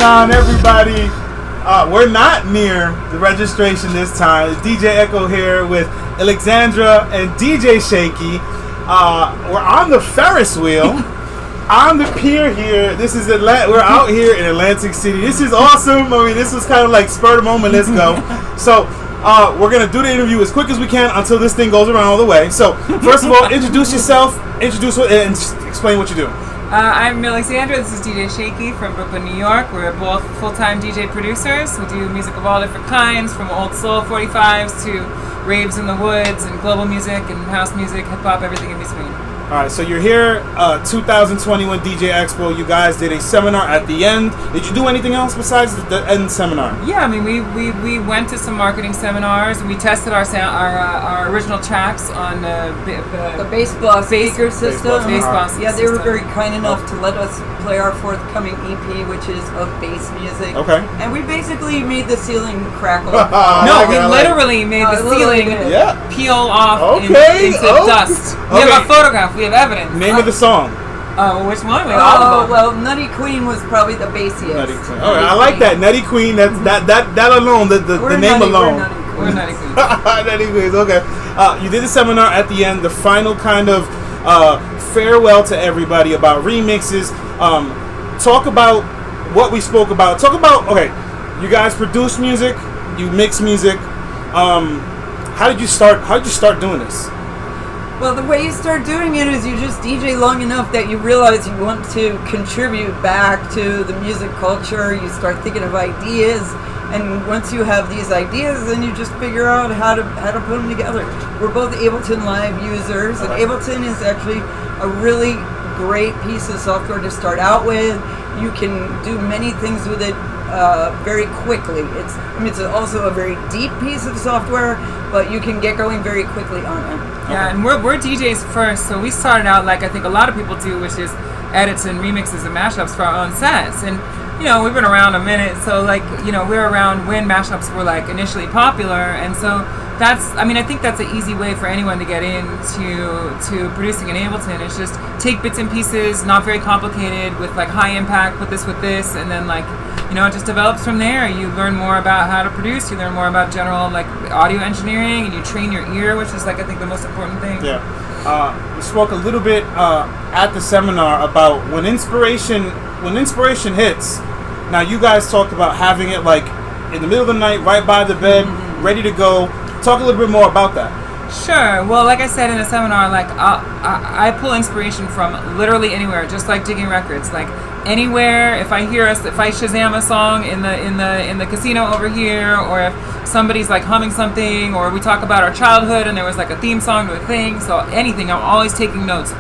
going on, everybody? We're not near the registration this time. It's DJ Echo here with Illexandra and DJ Shakey. We're on the Ferris wheel. On the pier here. This is we're out here in Atlantic City. This is awesome. I mean, this was kind of like spur of the moment. Let's go. So we're gonna do the interview as quick as we can until this thing goes around all the way. So first of all, introduce yourself. And explain what you do. I'm Illexandra. This is DJ Shakey from Brooklyn, New York. We're both full-time DJ producers. We do music of all different kinds, from old soul 45s to raves in the woods and global music and house music, hip-hop, everything in between. All right, so you're here, 2021 DJ Expo. You guys did a seminar at the end. Did you do anything else besides the end seminar? Yeah, I mean, we went to some marketing seminars and we tested our original tracks on the bass boss speaker system. Yeah, they were very kind enough to let us play our forthcoming EP, which is of bass music. Okay. And we basically made the ceiling crackle. We literally made the ceiling peel off into dust. We have a photograph. We have evidence. Name of the song. Which one? Well, Nutty Queen was probably the bassiest. Nutty Queen. All right, I like that. Nutty Queen. That alone. The name alone. We're Nutty Queen. Nutty Queen. Okay. You did a seminar at the end. The final kind of farewell to everybody about remixes. Talk about what we spoke about. Talk about. Okay, you guys produce music. You mix music. How did you start? How did you start doing this? Well, the way you start doing it is you just DJ long enough that you realize you want to contribute back to the music culture. You start thinking of ideas, and once you have these ideas, then you just figure out how to put them together. We're both Ableton Live users, and Ableton is actually a really great piece of software to start out with. You can do many things with it very quickly. It's also a very deep piece of software, but you can get going very quickly on it. Yeah, and we're DJs first, so we started out like I think a lot of people do, which is edits and remixes and mashups for our own sets. And we've been around a minute, so we're around when mashups were like initially popular, and so I think that's an easy way for anyone to get into producing in Ableton. It's just take bits and pieces, not very complicated, with like high impact, put this with this, and then it just develops from there. You learn more about how to produce, you learn more about general like audio engineering, and you train your ear, which is I think the most important thing. Yeah. We spoke a little bit at the seminar about when inspiration hits. Now you guys talked about having it like in the middle of the night, right by the bed, ready to go. Talk a little bit more about that. Sure. Well, like I said in the seminar, I pull inspiration from literally anywhere, just like digging records. Like anywhere, if I Shazam a song in the casino over here, or if somebody's like humming something, or we talk about our childhood and there was like a theme song to a thing. So anything, I'm always taking notes.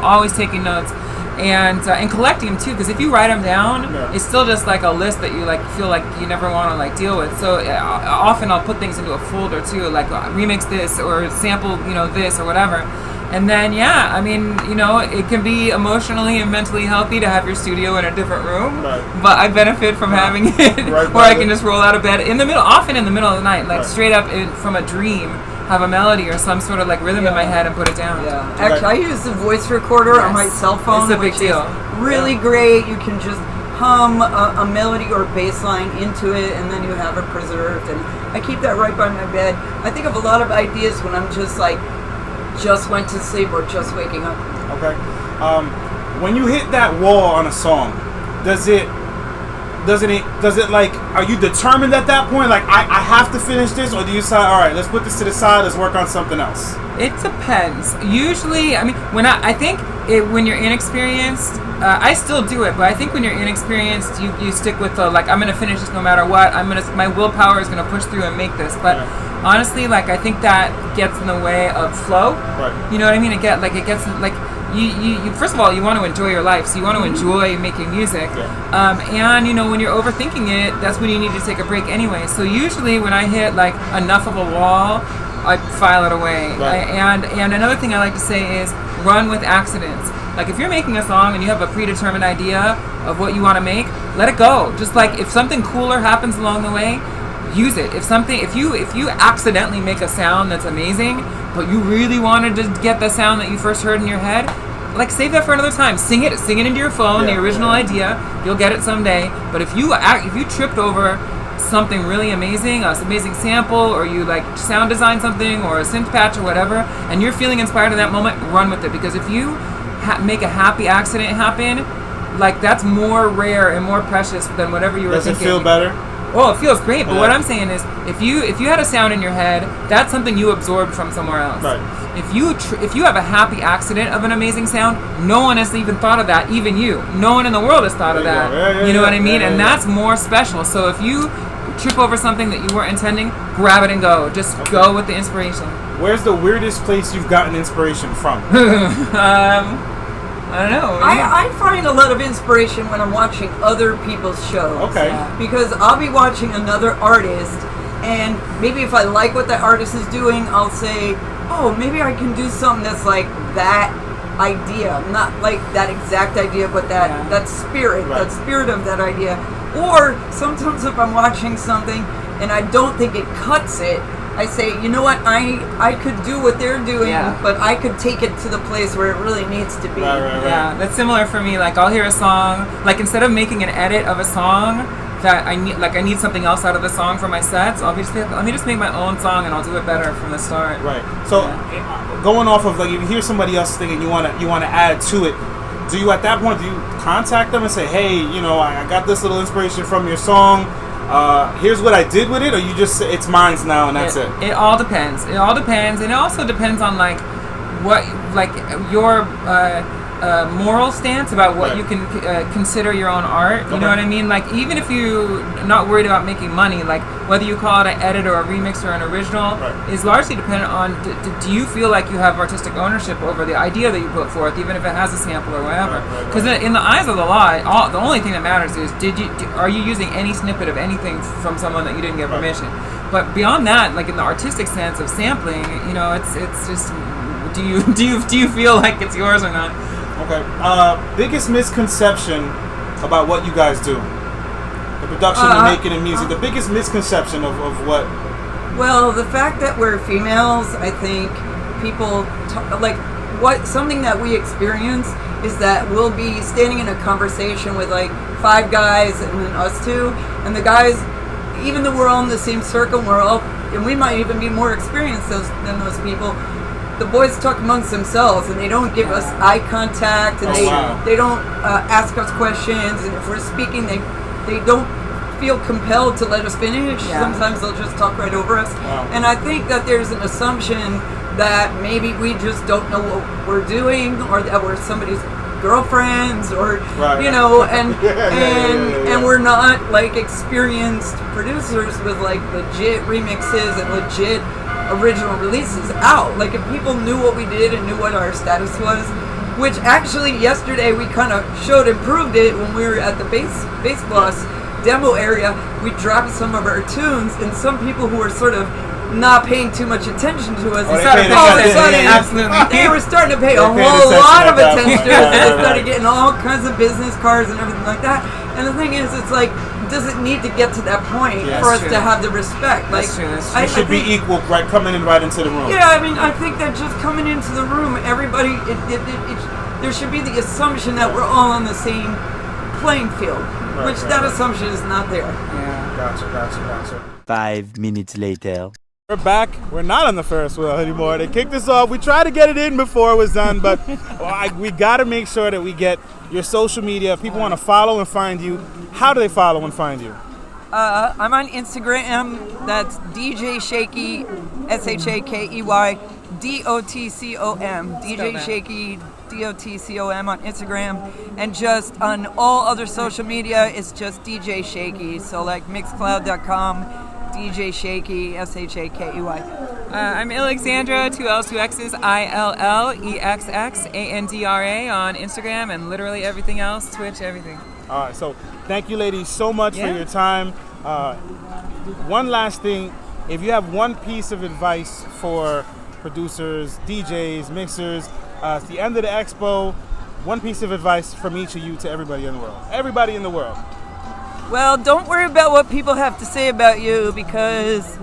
And collecting them too, because if you write them down, it's still just like a list that you feel like you never want to deal with. So often I'll put things into a folder too, like remix this or sample this or whatever. And then it can be emotionally and mentally healthy to have your studio in a different room. Right. But I benefit from having it where I can just roll out of bed often in the middle of the night, straight up from a dream. Have a melody or some sort of rhythm in my head and put it down. Yeah, actually, I use the voice recorder on my cell phone, it's a big deal. Really great. You can just hum a melody or bass line into it, and then you have it preserved. And I keep that right by my bed. I think of a lot of ideas when I'm just went to sleep or just waking up. Okay. When you hit that wall on a song, does it are you determined at that point, I have to finish this, or do you say, all right, let's put this to the side, let's work on something else? It depends. Usually, when you're inexperienced, I still do it, but I think when you're inexperienced, you stick with the I'm gonna finish this no matter what. My willpower is gonna push through and make this. But honestly, I think that gets in the way of flow. Right. You know what I mean? You first of all, you want to enjoy your life, so you want to enjoy making music. And when you're overthinking it, that's when you need to take a break anyway. So usually when I hit enough of a wall, I file it away. Right. And another thing I like to say is run with accidents. If you're making a song and you have a predetermined idea of what you want to make, let it go. Just if something cooler happens along the way, use it. If you accidentally make a sound that's amazing, but you really wanted to get the sound that you first heard in your head, like save that for another time. Sing it into your phone, the original idea. You'll get it someday. But if you tripped over something really amazing, an amazing sample, or you like sound design something, or a synth patch or whatever, and you're feeling inspired in that moment, run with it. Because if you make a happy accident happen, like that's more rare and more precious than whatever you were thinking. Does it feel better? Oh, it feels great. But what I'm saying is, if you had a sound in your head, that's something you absorbed from somewhere else. Right. If you have a happy accident of an amazing sound, no one has even thought of that, even you. No one in the world has thought of that. You know what I mean? And that's more special. So if you trip over something that you weren't intending, grab it and go. Just go with the inspiration. Where's the weirdest place you've gotten inspiration from? I don't know. I find a lot of inspiration when I'm watching other people's shows. Okay. Yeah. Because I'll be watching another artist, and maybe if I like what that artist is doing, I'll say, oh, maybe I can do something that's like that idea. Not like that exact idea, but that spirit, that spirit of that idea. Or sometimes if I'm watching something and I don't think it cuts it, I say, you know what, I could do what they're doing, but I could take it to the place where it really needs to be. Right. Yeah, that's similar for me. Like, I'll hear a song, like instead of making an edit of a song that I need something else out of the song for my sets, I'll be just let me just make my own song and I'll do it better from the start. Right. So going off of, like, if you hear somebody else's thing and you wanna add to it, do you at that point contact them and say, hey, you know, I got this little inspiration from your song, here's what I did with it, or you just say it's mine's now and that's it? It all depends. And it also depends on like what, like your moral stance about what you can consider your own art. You know what I mean? Like, even if you're not worried about making money, like whether you call it an edit or a remix or an original is largely dependent on do you feel like you have artistic ownership over the idea that you put forth, even if it has a sample or whatever. Because in the eyes of the law, the only thing that matters is are you using any snippet of anything from someone that you didn't get permission. But beyond that, like in the artistic sense of sampling, you know, it's just do you feel like it's yours or not? Okay. Biggest misconception about what you guys do? The production you're making in music. The biggest misconception of what? Well, the fact that we're females, I think people something that we experience is that we'll be standing in a conversation with like 5 guys and then us 2, and the guys, even though we're all in the same circle, and we might even be more experienced than those people. The boys talk amongst themselves, and they don't give us eye contact, and they don't ask us questions. And if we're speaking, they don't feel compelled to let us finish. Sometimes they'll just talk right over us. And I think that there's an assumption that maybe we just don't know what we're doing, or that we're somebody's girlfriends, or you know, and we're not like experienced producers with like legit remixes and legit original releases out. Like, if people knew what we did and knew what our status was, which actually yesterday we kind of showed and proved it when we were at the Bass Boss demo area. We dropped some of our tunes, and some people who were sort of not paying too much attention to us, they were starting to pay a whole lot of attention to us. They started getting all kinds of business cards and everything like that. And the thing is, it's like, does it need to get to that point for us to have the respect? Like, it should be equal, right? Coming in right into the room. Yeah, I mean, I think that just coming into the room, everybody, there should be the assumption that we're all on the same playing field, which that assumption is not there. Yeah. Gotcha. 5 minutes later. We're back. We're not on the Ferris wheel anymore. They kicked us off. We tried to get it in before it was done, but we got to make sure that we get your social media. If people want to follow and find you, how do they follow and find you? I'm on Instagram. That's DJ Shakey, SHAKEY, DOTCOM. DJ Shakey, DOTCOM on Instagram. And just on all other social media, it's just DJ Shakey. So like Mixcloud.com, DJ Shakey, SHAKEY. I'm Illexandra, 2 L's, 2 X's, ILLEXXANDRA on Instagram, and literally everything else, Twitch, everything. All right, so thank you, ladies, so much for your time. One last thing, if you have one piece of advice for producers, DJs, mixers, it's the end of the expo, one piece of advice from each of you to everybody in the world. Everybody in the world. Well, don't worry about what people have to say about you, because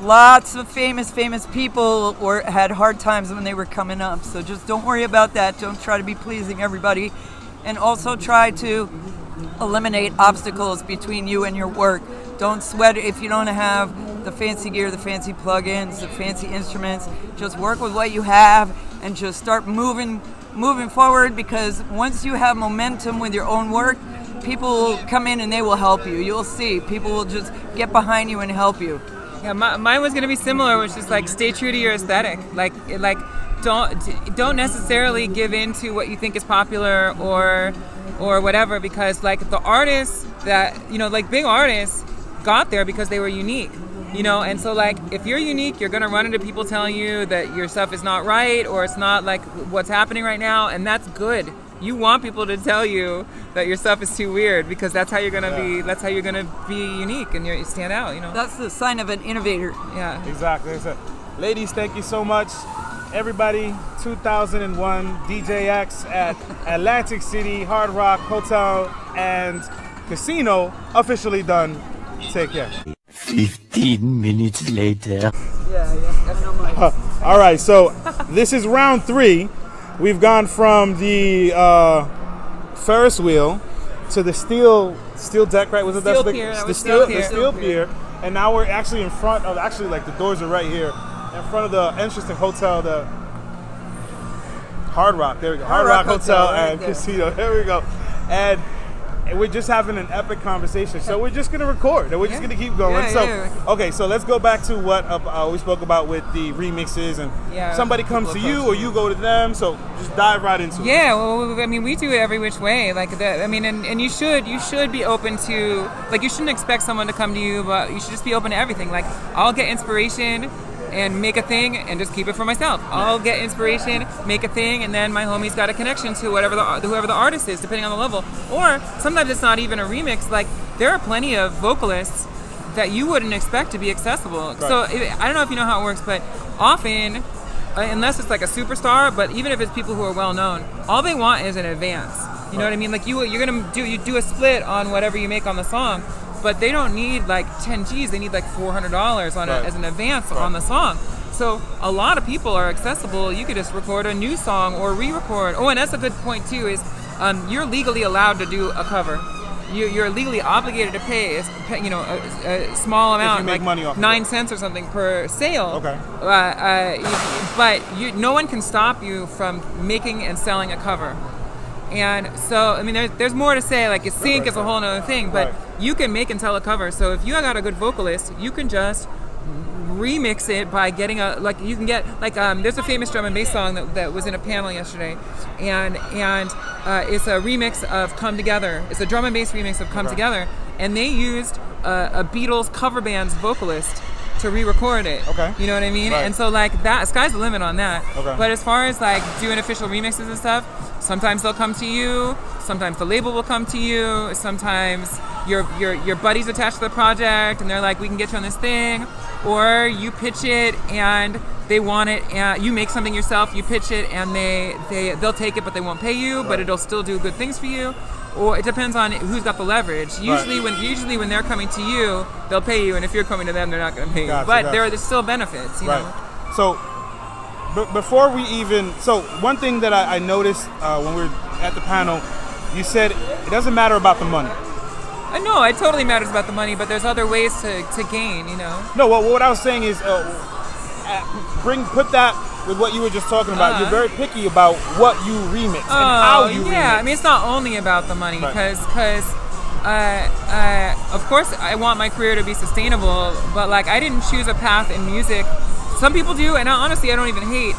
lots of famous people had hard times when they were coming up. So just don't worry about that. Don't try to be pleasing everybody. And also try to eliminate obstacles between you and your work. Don't sweat if you don't have the fancy gear, the fancy plugins, the fancy instruments. Just work with what you have and just start moving forward, because once you have momentum with your own work, people will come in and they will help you. You'll see. People will just get behind you and help you. Yeah, mine was going to be similar, which is like stay true to your aesthetic. Like don't necessarily give in to what you think is popular or whatever, because like the artists that, you know, like big artists got there because they were unique, you know, and so like if you're unique, you're going to run into people telling you that your stuff is not right or it's not like what's happening right now, and that's good. You want people to tell you that your stuff is too weird, because that's how you're gonna be. That's how you're gonna be unique and you stand out. You know. That's the sign of an innovator. Yeah. Exactly. Ladies, thank you so much. Everybody, 2001 DJX at Atlantic City Hard Rock Hotel and Casino officially done. Take care. 15 minutes later. Yeah. All right. So this is round 3. We've gone from the Ferris wheel to the steel deck, right? Was it Steel that pier. the steel pier? And now we're actually in front of, actually like the doors are right here, in front of the entrance to hotel, the Hard Rock. There we go. Hard Rock Hotel right and there. Casino. There we go. And we're just having an epic conversation, so we're just gonna record and we're just gonna keep going. Okay, so let's go back to what we spoke about with the remixes, and somebody comes to you or you go to them. So just dive right into it. Yeah, well, I mean, we do it every which way. Like that. I mean, and you should be open to, like, you shouldn't expect someone to come to you, but you should just be open to everything. Like, I'll get inspiration and make a thing and just keep it for myself. I'll get inspiration, make a thing, and then my homie's got a connection to whoever the artist is, depending on the level. Or sometimes it's not even a remix. Like, there are plenty of vocalists that you wouldn't expect to be accessible. Right. So I don't know if you know how it works, but often, unless it's like a superstar, but even if it's people who are well known, all they want is an advance. You know what I mean? Like you do a split on whatever you make on the song, but they don't need like 10 G's. They need like $400 on as an advance on the song. So a lot of people are accessible. You could just record a new song or re-record. Oh, and that's a good point too. Is you're legally allowed to do a cover. You're legally obligated to pay, a small amount, make like money off 9 cents or something per sale. Okay. But no one can stop you from making and selling a cover. And so, I mean, there's more to say. Like, sync is a whole other thing, but you can make and sell a cover. So if you got a good vocalist, you can just remix it by getting there's a famous drum and bass song that was in a panel yesterday, and it's a remix of Come Together. It's a drum and bass remix of Come Together, and they used a Beatles cover band's vocalist to re-record it. Okay. You know what I mean? Right. And so like that, sky's the limit on that. Okay. But as far as like doing official remixes and stuff, sometimes they'll come to you, sometimes the label will come to you, sometimes your buddy's attached to the project and they're like, we can get you on this thing, or you pitch it and they want it, and you make something yourself, you pitch it and they'll take it but they won't pay you, but it'll still do good things for you. Or it depends on who's got the leverage. Usually when they're coming to you, they'll pay you, and if you're coming to them, they're not going to pay you. But there's still benefits, you know. So before we one thing that I noticed when we were at the panel, you said it doesn't matter about the money. No, it totally matters about the money, but there's other ways to gain, you know. No, what I was saying is put that with what you were just talking about. You're very picky about what you remix and how you remix. Yeah, I mean, it's not only about the money, because of course I want my career to be sustainable, but like I didn't choose a path in music. Some people do, and honestly I don't even hate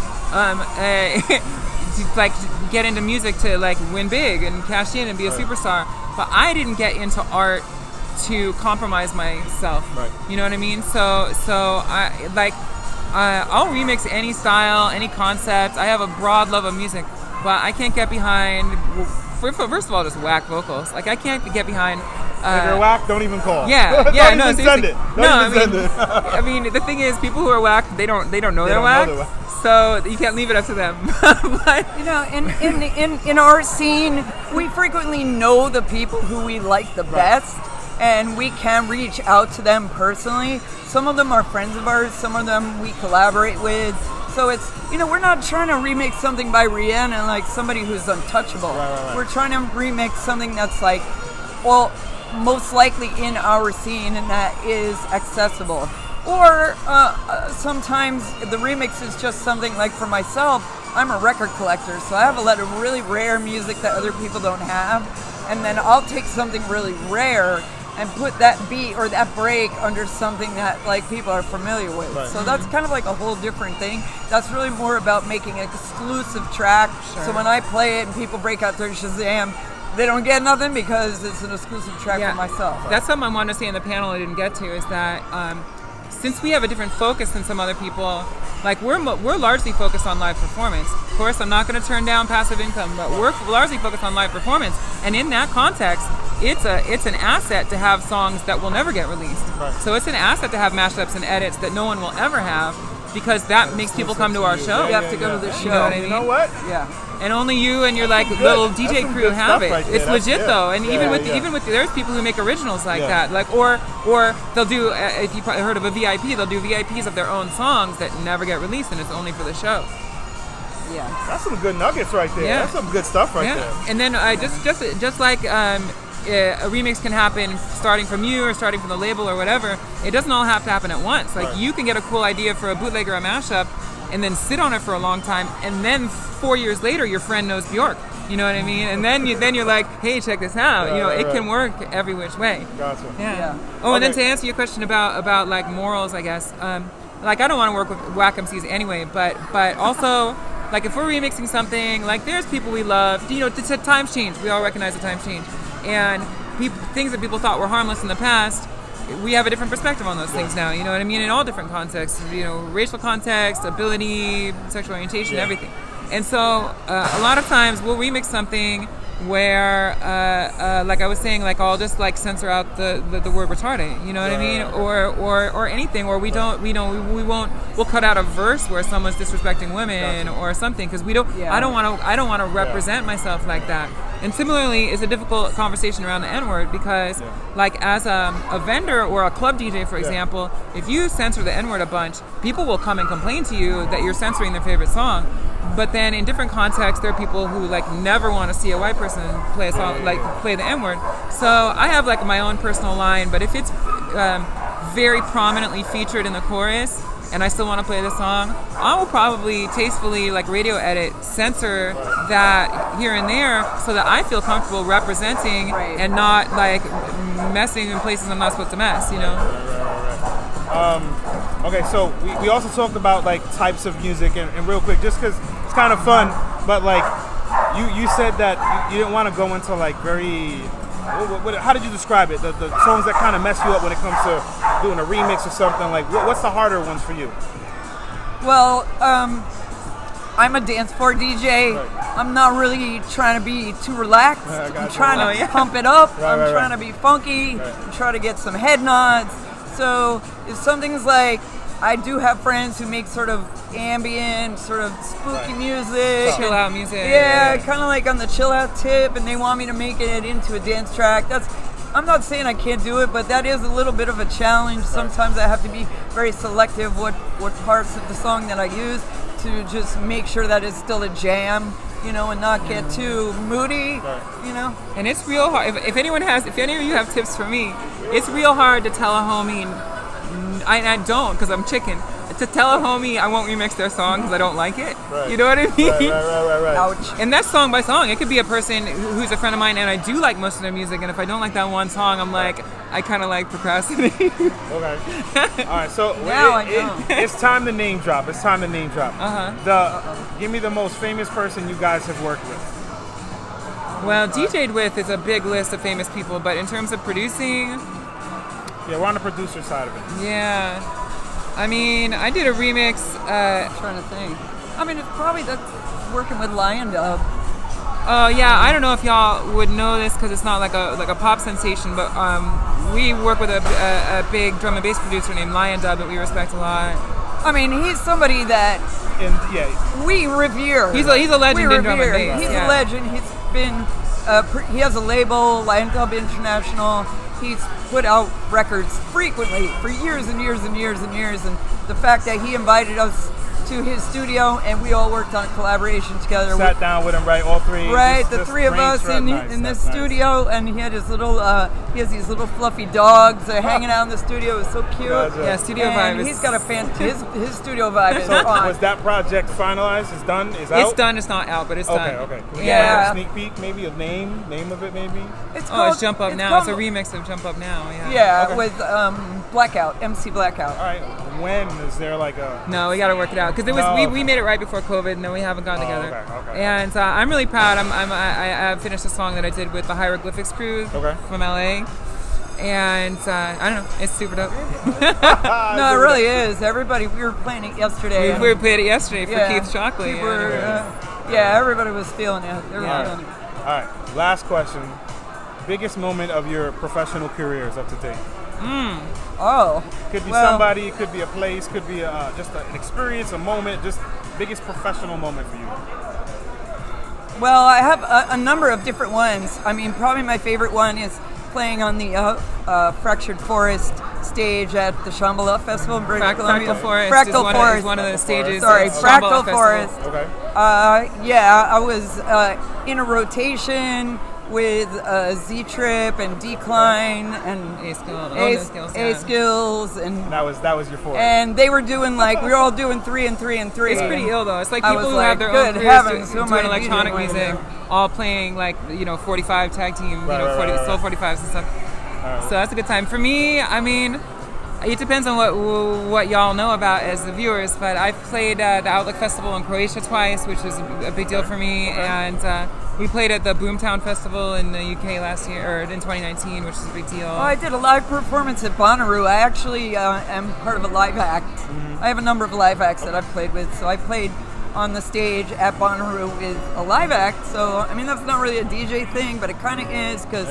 to like get into music to like win big and cash in and be a superstar. But I didn't get into art to compromise myself. Right. You know what I mean? So I like I'll remix any style, any concept. I have a broad love of music, but I can't get behind. First of all, just whack vocals. Like I can't get behind. If you're whack, don't even call. Yeah, don't even send it. Send it. I mean, the thing is, people who are whack, they don't know they're whack. So you can't leave it up to them. But, you know, in our scene, we frequently know the people who we like the best. and we can reach out to them personally. Some of them are friends of ours, some of them we collaborate with. So it's, we're not trying to remix something by Rihanna like somebody who's untouchable. Right. We're trying to remix something that's like, well, most likely in our scene and that is accessible. Or sometimes the remix is just something like, for myself, I'm a record collector, so I have a lot of really rare music that other people don't have, and then I'll take something really rare and put that beat or that break under something that like people are familiar with. Right. So that's kind of like a whole different thing. That's really more about making an exclusive track. Sure. So when I play it and people break out their Shazam, they don't get nothing because it's an exclusive track for myself. That's something I wanted to say in the panel I didn't get to, is that since we have a different focus than some other people, like we're largely focused on live performance. Of course, I'm not going to turn down passive income, but we're largely focused on live performance. And in that context, it's an asset to have songs that will never get released. Right. So it's an asset to have mashups and edits that no one will ever have, because that makes people come to our show. You have to go to the show. You know what I mean? You know what? Yeah. And only you and your like little That's DJ some crew good have stuff it. right there. It's That's- legit though, and even with there's people who make originals like that, like or they'll do if you probably heard of a VIP, they'll do VIPs of their own songs that never get released, and it's only for the show. Yeah. That's some good nuggets right there. Yeah. That's some good stuff right there. And then just like a remix can happen starting from you or starting from the label or whatever, it doesn't all have to happen at once. Like you can get a cool idea for a bootleg or a mashup and then sit on it for a long time, and then 4 years later your friend knows Bjork. You know what I mean? And then you're like, hey, check this out. Right, it can work every which way. Gotcha. Yeah. Oh, and then to answer your question about like morals, I guess. Like I don't want to work with whack MCs anyway, but also like if we're remixing something, like there's people we love. The times change. We all recognize the times change, and things that people thought were harmless in the past, we have a different perspective on those things now. You know what I mean? In all different contexts. Racial context, ability, sexual orientation, everything. And so a lot of times we'll remix something where, like I was saying, like I'll just like censor out the word retarded. You know what I mean? Or anything, or we'll cut out a verse where someone's disrespecting women or something, because I don't want to represent myself like that. And similarly, it's a difficult conversation around the N-word, because like as a vendor or a club DJ, for example, if you censor the N-word a bunch, people will come and complain to you that you're censoring their favorite song. But then in different contexts, there are people who like never want to see a white person play a song, like play the N-word. So I have like my own personal line, but if it's very prominently featured in the chorus and I still want to play the song, I will probably tastefully like radio edit, censor that here and there so that I feel comfortable representing and not like messing in places I'm not supposed to mess, Okay, so we also talked about like types of music, and real quick, just because it's kind of fun, but like you said that you didn't want to go into like very, how did you describe it? The songs that kind of mess you up when it comes to doing a remix or something. Like what's the harder ones for you? Well, I'm a dance floor DJ. Right. I'm not really trying to be too relaxed. I'm trying to pump it up. I'm trying to be funky. I'm trying to get some head nods. So if something's like, I do have friends who make sort of ambient, sort of spooky music. Chill out music. Yeah, kind of like on the chill out tip, and they want me to make it into a dance track. I'm not saying I can't do it, but that is a little bit of a challenge. Sometimes I have to be very selective what parts of the song that I use to just make sure that it's still a jam, and not get too moody, And it's real hard. If any of you have tips for me, it's real hard to tell a homie, I don't, because I'm chicken, to tell a homie I won't remix their song because I don't like it. Right. You know what I mean? Right. Ouch. And that's song by song. It could be a person who's a friend of mine and I do like most of their music, and if I don't like that one song, I'm like, I kind of like procrastinating. Okay. All right. So now I know. It's time to name drop. Uh-huh. Give me the most famous person you guys have worked with. Well, DJ'd with is a big list of famous people, but in terms of producing, Yeah, we're on the producer side of it. yeah. I mean, I did a remix. I'm trying to think. I mean, it's probably working with Lion Dub. Oh yeah, I don't know if y'all would know this because it's not like a pop sensation, but we work with a big drum and bass producer named Lion Dub that we respect a lot. I mean, he's somebody that we revere. He's a legend in drum and bass. He's a legend. He's been. He has a label, Lion Dub International. he's put out records frequently for years and years and years and years. And the fact that he invited us to his studio and we all worked on a collaboration together. Sat down with him, right? All three. Right, the three of us in the studio, and he had his little, he has these little fluffy dogs that are hanging out in the studio. It was so cute. Gotcha. Yeah, studio And vibe. he's got a his studio vibe is So on. was that project finalized? It's done? Is out? It's done. It's not out, but it's done. Okay. Can we Yeah. get a sneak peek, maybe a name of it, maybe? It's Oh, it's Jump Up Now. It's a called- remix of Jump Up Now. Yeah. Yeah, Okay. with Blackout, MC Blackout. All right. When is there like a? No, we got to work it out because it was No. we made it right before COVID, and then we haven't gone together. okay. And I'm really proud. I finished a song that I did with the Hieroglyphics crew from LA, and I don't know, it's super dope. No, it really is. Everybody, we were playing it yesterday. we played it yesterday for Yeah. Keith Shockley. People were, yeah, everybody was feeling it. They were feeling it. All right. Last question. Biggest moment of your professional careers up to date? Oh, Could be well, somebody, it could be a place, could be just an experience, a moment, just biggest professional moment for you. Well, I have a number of different ones. I mean, probably my favorite one is playing on the Fractured Forest stage at the Shambhala Festival in British Columbia. Fractal Forest Fractal Forest. is one of the stages. Sorry, of Shambhala Fractal Festival. Forest. Okay. Yeah, I was in a rotation with Z-Trip and Decline and A-Skills and That was your forte. and they were doing like we were all doing 3 and 3 and 3. It's pretty ill though. It's like I people was who like, have their good own heavens, careers who am doing I electronic DJing with music, now? all playing like 45 tag team, Right. slow 45s and stuff. Right. So that's a good time for me. I mean, it depends on what y'all know about as the viewers, but I've played at the Outlook Festival in Croatia twice, which was a big deal for me, and we played at the Boomtown Festival in the UK last year, or in 2019, which is a big deal. Oh, I did a live performance at Bonnaroo. I actually am part of a live act. I have a number of live acts that I've played with. So I played on the stage at Bonnaroo with a live act. So, I mean, that's not really a DJ thing, but it kind of is because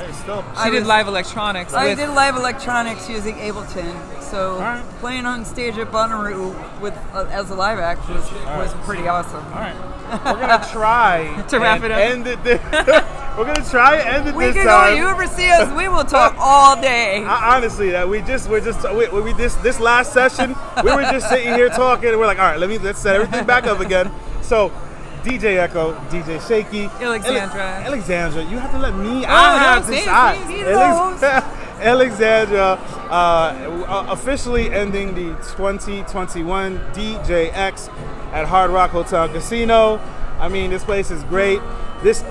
She did live electronics. I did live electronics using Ableton. So right. playing on stage at Bonnaroo with as a live act was pretty awesome. All right. We're gonna try To wrap it up. End it. We're gonna try and end it We this can time. go. You ever see us? We will talk all day. Honestly, that we this last session, we were just sitting here talking, and we're like, all right, let's set everything back up again. So, DJ Echo, DJ Shakey, Illexandra. Illexandra, you have to let me. no, I have to say it, decide. please. Illexandra, officially ending the 2021 DJX at Hard Rock Hotel and Casino. I mean, this place is great.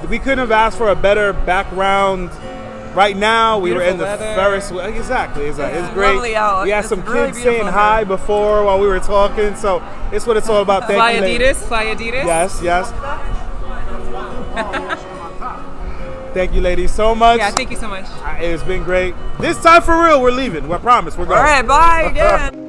We couldn't have asked for a better background. Right now, we were in the Beautiful weather. Ferris wheel. Exactly. It's great. Lovely out. We had It's some really kids saying beautiful hi here. before while we were talking. So it's what it's all about. Thank Fly you, ladies. Adidas. Yes. Thank you, ladies, so much. Yeah, thank you so much. It's been great. This time for real, we're leaving. I promise. We're going. All right, bye, Dan.